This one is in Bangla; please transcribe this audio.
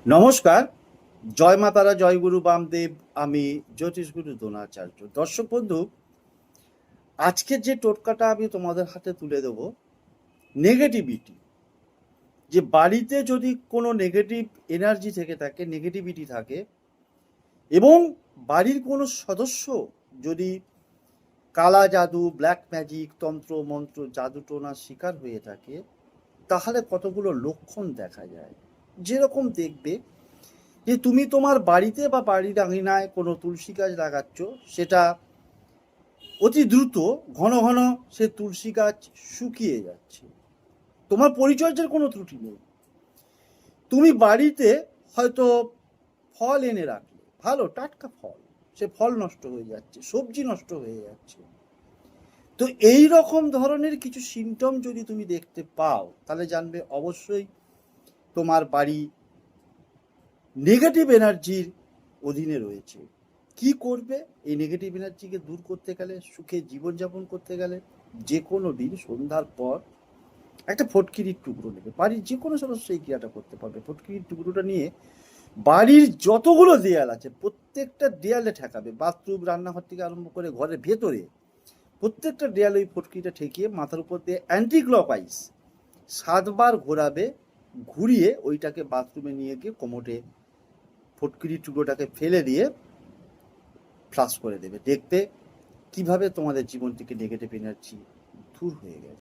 নমস্কার, জয় মা তারা, জয় গুরু বামদেব। আমি জ্যোতিষগুরু দ্রোণাচার্য। দর্শক বন্ধু, আজকের যে টোটকাটা আমি তোমাদের হাতে তুলে দেব, নেগেটিভিটি। যে বাড়িতে যদি কোনো নেগেটিভ এনার্জি থেকে থাকে, নেগেটিভিটি থাকে, এবং বাড়ির কোনো সদস্য যদি কালা জাদু, ব্ল্যাক ম্যাজিক, তন্ত্র মন্ত্র, জাদু টোনার শিকার হয়ে থাকে, তাহলে কতগুলো লক্ষণ দেখা যায়। যেরকম দেখবে যে তুমি তোমার বাড়িতে বা বাড়ির আঙিনায় কোনো তুলসী গাছ লাগাচ্ছ, সেটা অতি দ্রুত ঘন ঘন সে তুলসী গাছ শুকিয়ে যাচ্ছে। তোমার পরিচর্যার কোনো ত্রুটি নেই। তুমি বাড়িতে হয়তো ফল এনে রাখলে, ভালো টাটকা ফল, সে ফল নষ্ট হয়ে যাচ্ছে, সবজি নষ্ট হয়ে যাচ্ছে। তো এই রকম ধরনের কিছু সিমটম যদি তুমি দেখতে পাও, তাহলে জানবে অবশ্যই তোমার বাড়ি নেগেটিভ এনার্জির অধীনে রয়েছে। কি করবে এই নেগেটিভ এনার্জিকে দূর করতে গেলে, সুখে জীবনযাপন করতে গেলে? যে কোনো দিন সন্ধ্যার পর একটা ফটকিরির টুকরো নেবে, বাড়ির যে কোনো সদস্য এই ক্রিয়াটা করতে পারবে। ফটকিরির টুকরোটা নিয়ে বাড়ির যতগুলো দেয়াল আছে প্রত্যেকটা দেয়ালে ঠেকাবে, বাথরুম, রান্নাঘর থেকে আরম্ভ করে ঘরের ভেতরে প্রত্যেকটা দেয়ালে ওই ফটকিরিটা ঠেকিয়ে মাথার উপর দিয়ে অ্যান্টি ক্লকওয়াইজ 7 বার ঘোরাবে। ঘুরিয়ে ওইটাকে বাথরুমে নিয়ে গিয়ে কোমোটে ফটকিরির টুকরোটাকে ফেলে দিয়ে ফ্লাশ করে দেবে। দেখবে কিভাবে তোমাদের জীবন থেকে নেগেটিভ এনার্জি দূর হয়ে গেছে।